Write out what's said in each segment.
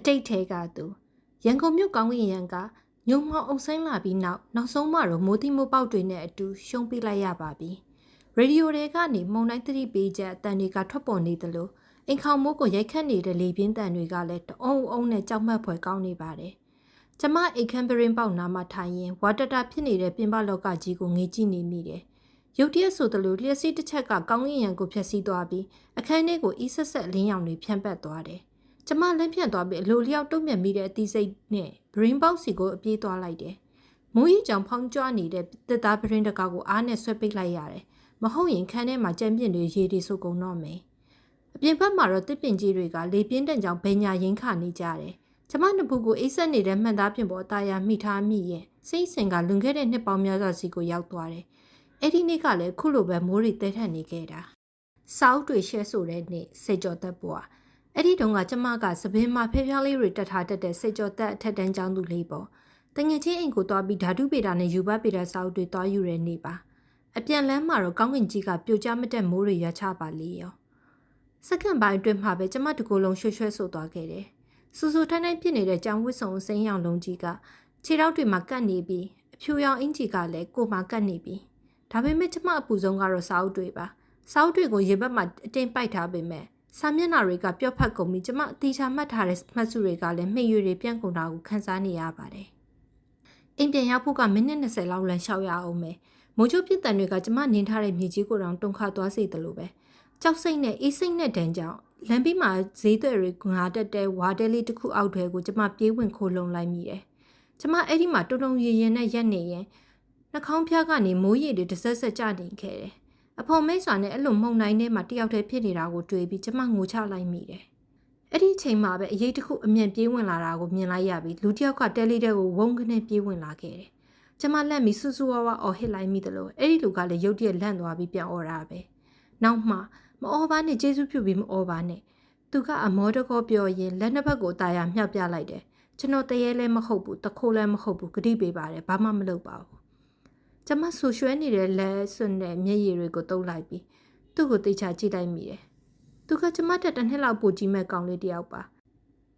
တိတ်ထဲကသူရန်ကုန်မြို့ကောင်းကင်ရံကညုံမောင်အောင်ဆိုင်လာပြီးနောက်ဆုံးမှတော့မိုးတိမိုးပေါက်တွေနဲ့အတူရှုံးပြလိုက်ရပါပြီရေဒီယိုတွေကနေမုံတိုင်းသတိပေးချက်အတန်တွေကထွက်ပေါ်နေသလိုအိမ်ခေါင်မိုးကိုရိုက်ခတ်နေတဲ့လေပြင်းတန်တွေကလည်းတအုံအုံနဲ့ကြောက်မက်ဖွယ်ကောင်းနေပါတယ်ကျမအိမ်ခမ်းပရင်းပေါက်နာမှာထိုင်ရင်ဝါတတာဖြစ်နေတဲ့ပြင်ပလောကကြီးကိုငေးကြည့်နေမိတယ်ရုတ်တရက်ဆိုသလိုလျှက်စီးတစ်ချက်ကကောင်းကင်ရံကိုဖျက်ဆီးသွားပြီးအခန်းထဲကိုအီးဆက်ဆက်လင်းရောင်တွေဖြန့်ပတ်သွားတယ်ကျမလက်ဖြန့်သွားပြီးအလိုလျောက်တုံ့ပြန်မိတဲ့အသီးစိတ်နဲ့ဘရင်းပေါက်စီကိုအပြေးသွားလိုက်တယ်။မိုးကြီးကြောင်ဖောင်းကြွနေတဲ့တစ်သားဘရင်းတကားကိုအားနဲ့ဆွဲပိတ်လိုက်ရတယ်။မဟုတ်ရင်ခန်းထဲမှာကြမ်းပြင်းတွေရေတွေဆိုကုန်တော့မယ်။အပြင်ဘက်မှာတော့တစ်ပင်ကြီးတွေကလေပြင်းတန်ကြောင်ဘိညာရင်းခနေကြတယ်။ကျမနှစ်ဖူးကိုအိတ်ဆက်နေတဲ့မှန်သားပြင်ပေါ်အသားရမိထားမိရင်စိတ်ဆင်ကလွန်ခဲ့တဲ့နှစ်ပေါင်းများစွာစီကိုရောက်သွားတယ်။အဲ့ဒီနေ့ကလည်းခုလိုပဲမိုးတွေတဲထန်နေခဲ့တာ။စောက်တွေရှဲဆိုတဲ့နေ့စိတ်ကြောသက်ပွားအဲ့ဒီတုန်းကကျမကစပင်းမှာဖျော်ဖျော်လေးတွေတက်ထားတတ်တဲ့စိတ်ကြောသက်အထက်တန်းကျောင်းသူလေးပေါ့တငယ်ချင်းအိမ်ကိုသွားပြီးဓာတုပေတာနဲ့ယူဘပေတာစာအုပ်တွေသွားယူရနေပါအပြန်လမ်းမှာတော့ကောင်းကင်ကြီးကပြိုကျမတဲ့မိုးတွေရွာချပါလေရောစက္ကန့်ပိုင်းအတွင်းမှာပဲကျမတကူလုံးရွှဲရွှဲဆိုသွားခဲ့တယ်စူစူထိုင်းထိုင်းဖြစ်နေတဲ့ကျောင်းဝစ်စုံစိမ်းရောင်လုံးကြီးကခြေထောက်တွေမှာကတ်နေပြီးအဖြူရောင်အင်ကြီးကလည်းကိုယ်မှာကတ်နေပြီးဒါပေမဲ့ကျမအပူဆုံးကတော့စာအုပ်တွေပါစာအုပ်တွေကိုရေဘက်မှာအတင်းပိုက်ထားပေမဲ့စာမျက်နှာတွေကပျော့ဖက်ကုန်ပြီးကျမအတီချာမှတ်ထားတဲ့မှတ်စုတွေကလည်းမှိတ်ရွတွေပြန့်ကုန်တာကိုခန်းစားနေရပါတယ်။အိမ်ပြန်ရောက်ဖို့ကမိနစ်20လောက်လမ်းလျှောက်ရအောင်မယ်။မိုးချိုးပြစ်တန်တွေကကျမနင်းထားတဲ့မြေကြီးကိုတောင်တုန်ခါသွားစေတယ်လို့ပဲ။ကြောက်စိတ်နဲ့အေးစိတ်နဲ့တန်းကြောင်လမ်းပြီးမှာဈေးတွေငါတက်တဲ့ဝါတဲလေးတစ်ခုအောက်ထဲကိုကျမပြေးဝင်ခိုးလုံလိုက်မိတယ်။ကျမအဲ့ဒီမှာတုံတုံရရင်နဲ့ရက်နေရင်နှာခေါင်းဖျားကနေမိုးရည်တွေတစ်ဆက်ဆက်ကျနေခဲ့တယ်။အဖေမိတ်ဆွာနဲ့အဲ့လိုမှုန်တိုင်းထဲမှာတယောက်တည်းဖြစ်နေတာကိုတွေ့ပြီးကျမငိုချလိုက်မိတယ်။အဲ့ဒီအချိန်မှာပဲအရေးတစ်ခုအမြန်ပြေးဝင်လာတာကိုမြင်လိုက်ရပြီးလူတစ်ယောက်ကတဲလေးတဲ့ကိုဝုန်းကနေပြေးဝင်လာခဲ့တယ်။ကျမလက်မီဆူဆူဝါဝါအော်ဟစ်လိုက်မိတယ်လို့အဲ့ဒီလူကလည်းရုတ်တရက်လန့်သွားပြီးပြန်អော်တာပဲ။နောက်မှမအော်ပါနဲ့ကျေးဇူးပြုပြီးမအော်ပါနဲ့။သူကအမောတကောပြောရင်လက်နှစ်ဖက်ကိုတာယာမြှောက်ပြလိုက်တယ်။ကျွန်တော်တရေလည်းမဟုတ်ဘူးတခိုးလည်းမဟုတ်ဘူးဂတိပေးပါတယ်ဘာမှမလုပ်ပါဘူး။ကျမဆူရွှဲနေတဲ့လက်စွန်းနဲ့မျက်ရည်တွေကိုတုပ်လိုက်ပြီးသူ့ကိုသိချကြည့်လိုက်မိတယ်။သူကကျမတက်တစ်နှစ်လောက်ပိုကြီးမဲ့ကောင်လေးတယောက်ပါ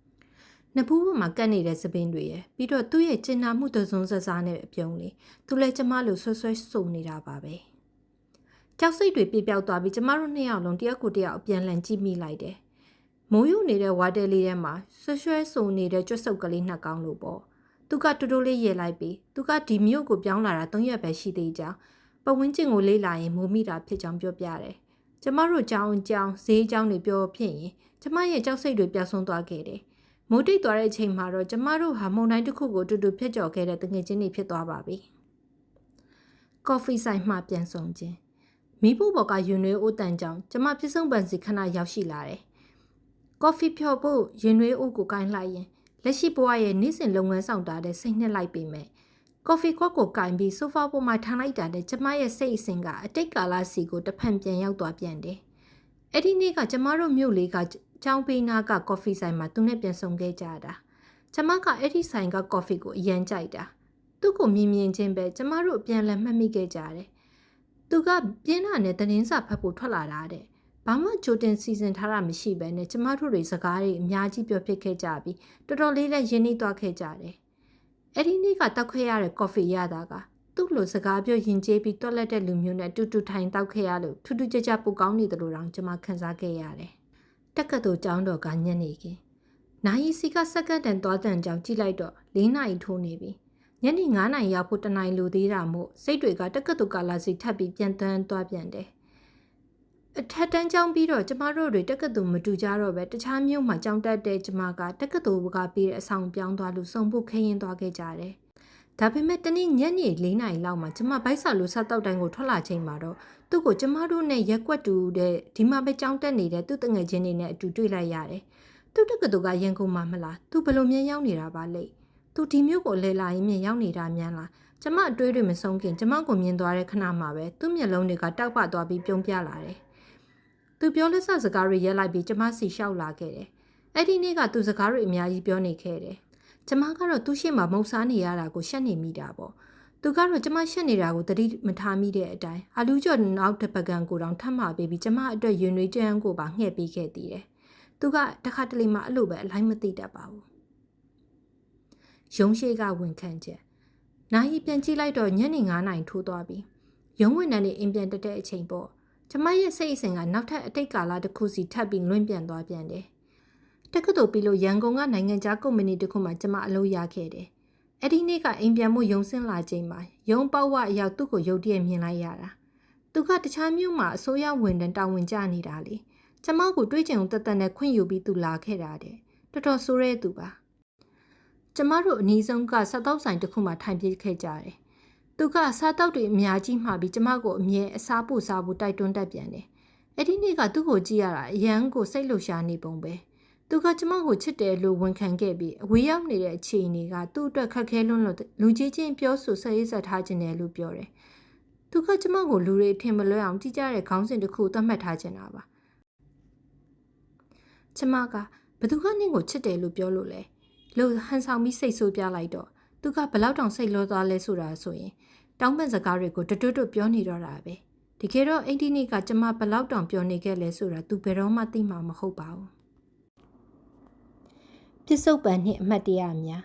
။နဘူးပေါ်မှာကတ်နေတဲ့စပင်းတွေရဲ့ပြီးတော့သူ့ရဲ့ကျင်နာမှုသစုံစစားနဲ့အပြုံးလေးသူလည်းကျမလိုဆွဆွဲစုံနေတာပါပဲ။ကြောက်စိတ်တွေပြေပြောက်သွားပြီးကျမတို့နှစ်ယောက်လုံးတယောက်ကိုတယောက်အပြန်လန်ကြည့်မိလိုက်တယ်။မိုးရုံနေတဲ့ဝါတဲလေးထဲမှာဆွဆွဲစုံနေတဲ့ကျွတ်စုပ်ကလေးနှစ်ကောင်လို့ပေါ့။သူကတူတူလေးရေလိုက်ပြီးသူကဒီမြို့ကိုပြောင်းလာတာ3ရက်ပဲရှိသေးကြောင်းပဝင်းကျင်ကိုလေးလာရင်မိုးမိတာဖြစ်ကြောင်းပြောပြတယ်။ကျမတို့ကြောင်းဈေးကြောင်းတွေပြောဖြစ်ရင်ကျမရဲ့ကြောက်စိတ်တွေပျောက်ဆုံးသွားခဲ့တယ်။မိုးတိတ်သွားတဲ့အချိန်မှာတော့ကျမတို့ဟာမုန်တိုင်းတစ်ခုကိုတူတူဖြစ်ကြော်ခဲ့တဲ့တငယ်ချင်းတွေဖြစ်သွားပါပြီ။ကော်ဖီဆိုင်မှပြန်ဆောင်ခြင်းမိဖို့ဘော်ကယူနွေးအိုးတန်ကြောင်ကျမပြစ်ဆုံးပန်စီခဏရောက်ရှိလာတယ်။ကော်ဖီဖြော်ဖို့ယူနွေးအိုးကိုကိုင်းလိုက်ရင်လက်ရှိဘဝရဲ့နေ့စဉ်လုပ်ငန်းဆောင်တာတဲ့စိတ်နှစ်လိုက်ပေမဲ့ကော်ဖီခွက်ကိုကင်ပြီးဆိုဖာပေါ်မှာထားလိုက်တာနဲ့ကျမရဲ့စိတ်အစဉ်ကအတိတ်ကာလစီကိုတဖန်ပြန်ရောက်သွားပြန်တယ်။အဲ့ဒီနေ့ကကျမတို့မြို့လေးကကျောင်းပေးနာကကော်ဖီဆိုင်မှာသူနဲ့ပြန်ဆုံခဲ့ကြတာ။ကျမကအဲ့ဒီဆိုင်ကကော်ဖီကိုအရန်ကြိုက်တာ။သူ့ကိုမြင်ချင်းပဲကျမတို့အပြန်လည်မှတ်မိခဲ့ကြတယ်။သူကပြင်းတာနဲ့သတင်းစာဖတ်ဖို့ထွက်လာတာတဲ့။ဘာမှကြိုတင်စီစဉ်ထားတာမရှိဘဲနဲ့ကျမတို့တွေစကားတွေအများကြီးပြောဖြစ်ခဲ့ကြပြီးတော်တော်လေးလည်းရင်းနှီးသွားခဲ့ကြတယ်။အဲ့ဒီနေ့ကတောက်ခဲ့ရတဲ့ကော်ဖီရတာကသူ့လိုစကားပြောရင်ကျေးပြီးတွက်လက်တဲ့လူမျိုးနဲ့တူတူထိုင်တောက်ခဲ့ရလို့ထူးထူးခြားခြားပူကောင်းနေတယ်လို့တော့ကျွန်မခန်းစားခဲ့ရတယ်။တက္ကသိုလ်ကျောင်းတော်ကညနေခင်းနိုင်စီကစက္ကန့်တန်သွားတန်ကြောင်ကြည့်လိုက်တော့4နာရီထိုးနေပြီ။ညနေ9နာရီရောက်ဖို့1နာရီလိုသေးတာမို့စိတ်တွေကတက္ကသိုလ်ကလာစီထပ်ပြီးပြန်တန်းသွားပြန်တယ်။အထက်တန်းကျောင်းပြီးတော့ကျမတို့တွေတက္ကသိုလ်မတူကြတော့ပဲတခြားမြို့မှာကျောင်းတက်တဲ့ကျမကတက္ကသိုလ်ကပြီးတဲ့အဆောင်ပြောင်းသွားလို့စုံဖို့ခရင်သွားခဲ့ကြတယ်။ဒါပေမဲ့တနေ့ညနေ4နာရီလောက်မှာကျမဘိုက်ဆာလိုဆက်တောက်တိုင်းကိုထွက်လာချိန်မှာတော့သူ့ကိုကျမတို့နဲ့ရက်ကွက်တူတဲ့ဒီမှာပဲကျောင်းတက်နေတဲ့သူ့တငယ်ချင်းတွေနဲ့အတူတွေ့လိုက်ရတယ်။သူ့တက္ကသိုလ်ကရန်ကုန်မှာမလား။သူဘလို့မြင်ရောက်နေတာပါလေ။သူဒီမြို့ကိုလဲလာရင်မြင်ရောက်နေတာများလား။ကျမအတွေးတွေမဆုံးခင်ကျမကိုမြင်သွားတဲ့ခဏမှာပဲသူ့မျက်လုံးတွေကတောက်ပသွားပြီးပြုံးပြလာတယ်။သူပြောလက်စစကားတွေရက်လိုက်ပြီးကျမစီလျှောက်လာခဲ့တယ်။အဲ့ဒီနေ့ကသူစကားတွေအများကြီးပြောနေခဲ့တယ်။ကျမကတော့သူ့ရှေ့မှာမုံစားနေရတာကိုရှက်နေမိတာပေါ့။သူကတော့ကျမရှက်နေတာကိုသတိမထားမိတဲ့အတိုင်းအလူကျော်နောက်တစ်ပကံကိုတောင်ထပ်မှာပေးပြီးကျမအတွက်ရွံ့ရွှေကြမ်းကိုပါငှဲ့ပေးခဲ့သေးတယ်။သူကတခါတလေမှအဲ့လိုပဲအလိုက်မသိတတ်ပါဘူး။ ရုံးရှိကဝန်ခံချက်နိုင်ပြန်ကြည့်လိုက်တော့ညနေ9 နာရီထိုးသွားပြီရုံးဝန်ထမ်းတွေအိမ်ပြန်တက်တဲ့အချိန်ပေါ့ကျမရဲ့စိတ်အစဉ်ကနောက်ထပ်အတိတ်ကာလတစ်ခုစီထပ်ပြီးလွင့်ပြန်သွားပြန်တယ်တက္ကသိုလ်ပြီးလို့ရန်ကုန်ကနိုင်ငံခြားကုမ္ပဏီတစ်ခုမှကျမအလုပ်ရခဲ့တယ်အဲ့ဒီနေ့ကအိမ်ပြန်မှုရုံဆင်းလာချိန်မှာရုံးပေါက်ဝအရောက်သူ့ကိုရုတ်တရက်မြင်လိုက်ရတာသူကတခြားမြို့မှာအစိုးရဝန်ထမ်းတာဝန်ကျနေတာလေကျမကိုတွေးကြုံတက်တက်နဲ့ခွင့်ယူပြီးသူလာခဲ့တာတဲ့တော်တော်ဆိုးရဲသူပါကျမတို့အနည်းဆုံးကစားတောက်ဆိုင်တစ်ခုမှထိုင်ပြခဲ့ကြတယ်သူကစားတောက်တွေအများကြီးမှပြီးကျမကိုအမြဲအစားပို့စားဖို့တိုက်တွန်းတတ်ပြန်တယ်အဲ့ဒီနေ့ကသူ့ကိုကြည့်ရတာအရန်ကိုစိတ်လှုပ်ရှားနေပုံပဲသူကကျမကိုချစ်တယ်လို့ဝန်ခံခဲ့ပြီးအဝေးရောက်နေတဲ့အခြေအနေကသူ့အတွက်ခက်ခဲလွန်းလို့လူကြီးချင်းပြောဆိုဆက်ရေးဆက်ထားခြင်းတယ်လို့ပြောတယ်သူကကျမကိုလူတွေထင်မလွဲအောင်ကြည့်ကြတဲ့ခေါင်းစဉ်တစ်ခုသတ်မှတ်ထားခြင်းတာပါကျမကဘသူကနင့်ကိုချစ်တယ်လို့ပြောလို့လဲလို့ဟန်ဆောင်ပြီးစိတ်ဆိုးပြလိုက်တော့သူကဘလောက်တောင်စိတ်လောသွားလဲဆိုတာဆိုရင်တောင်းပန်စကားတွေကိုတွတ်တွတ်ပြောနေတော့တာပဲတကယ်တော့အဲ့ဒီနေ့ကကျမဘလောက်တောင်ပြောနေခဲ့လဲဆိုတာသူဘယ်တော့မှသိမှာမဟုတ်ပါဘူးပြစ္ဆုတ်ပံနှင့်အမှတ်တရများ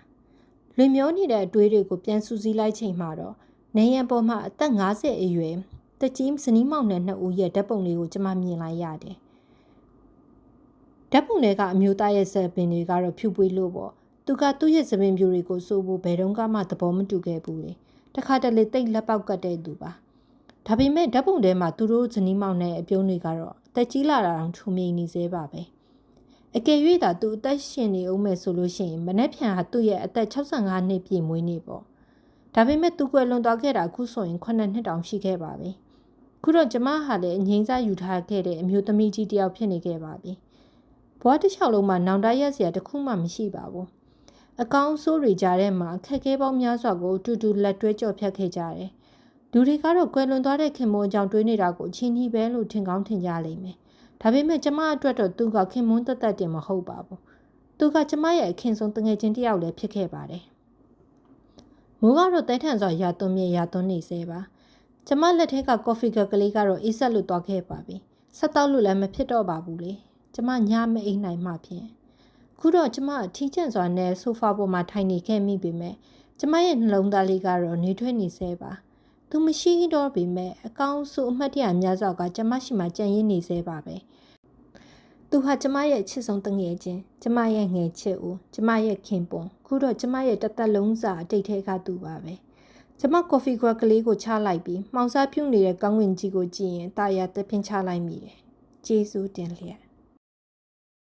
လွင်မျောနေတဲ့အတွေးတွေကိုပြန်စူးစီးလိုက်ချိန်မှာတော့နေရန်ပေါ်မှာအသက်50အရွယ်တကြီးဇနီးမောင်နှံ2ဦးရဲ့ဓာတ်ပုံတွေကိုကျမမြင်လိုက်ရတယ်ဓာတ်ပုံတွေကအမျိုးသားရဲ့စပင်တွေကတော့ဖြူပွေးလို့ပေါ့သူကသူ့ရဲ့စပင်ဖြူတွေကိုစိုးဖို့ဘယ်တော့မှသဘောမတူခဲ့ဘူးလေတခါတလေတိတ်လက်ပေါက်ကတ်တဲ့သူပါဒါပေမဲ့ဓာတ်ပုံထဲမှာသူတို့ဇနီးမောင်နှံအပြုံးတွေကတော့အသက်ကြီးလာတာတောင်ထုံမြိန်နေသေးပါပဲအကယ်၍သာသူအသက်ရှင်နေအောင်မယ်ဆိုလို့ရှိရင်မနေ့ဖြန်ဟာသူ့ရဲ့အသက်65နှစ်ပြည့်မွေးနေ့ပေါ့ဒါပေမဲ့သူကွယ်လွန်သွားခဲ့တာအခုဆိုရင်9နှစ်တောင်ရှိခဲ့ပါပြီခုတော့ကျမဟာလည်းအငိမ့်စားယူထားခဲ့တဲ့အမျိုးသမီးကြီးတစ်ယောက်ဖြစ်နေခဲ့ပါပြီဘဝတစ်လျှောက်လုံးမှာနောင်တရစရာတစ်ခုမှမရှိပါဘူးအကောင်းဆိုးတွေကြားထဲမှာအခက်အခဲပေါင်းများစွာကိုတူတူလက်တွဲကြော်ဖြတ်ခဲ့ကြတယ်လူတွေကတော့ကွယ်လွန်သွားတဲ့ခင်မွန်းအကြောင်းတွေးနေတာကိုအချင်းကြီးပဲလို့ထင်ကောင်းထင်ကြလိမ့်မယ်ဒါပေမဲ့ကျမအတွက်တော့သူကခင်မွန်းတက်တက်တင်မဟုတ်ပါဘူးသူကကျမရဲ့အခင်ဆုံးတငယ်ချင်းတစ်ယောက်လည်းဖြစ်ခဲ့ပါတယ်မိုးကတော့တဲထန်စွာရာသွန်းမြေရာသွန်းနေစေပါကျမလက်ထက်ကကော်ဖီကလေးကတော့အေးဆက်လို့သွားခဲ့ပါပြီဆက်တောက်လို့လည်းမဖြစ်တော့ပါဘူးလေကျမညမအိမ်နိုင်မှဖြင့်ခုတော့ကျမအထီးကျန်စွာနဲ့ဆိုဖာပေါ်မှာထိုင်နေခဲ့မိပေမဲ့ကျမရဲ့နှလုံးသားလေးကတော့နေထွက်နေစေပါသူမရှိတော့ပေမဲ့အကောင်းဆိုအမှတ်တရများစွာကကျမရှိမှကြံ့ရင်းနေစေပါပဲသူဟာကျမရဲ့ချစ်ဆုံးတငယ်ချင်းကျမရဲ့ငယ်ချစ်ဦးကျမရဲ့ခင်ပွန်းခုတော့ကျမရဲ့တသက်လုံးစာအတိတ်ထဲကသူပါပဲကျမကော်ဖီခွက်ကလေးကိုချလိုက်ပြီးမှောင်စားပြုတ်နေတဲ့ကောင်းဝင်ကြီးကိုကြည့်ရင်တာယာတက်ပင်ချလိုက်မိတယ်ကျေးဇူးတင်လျက်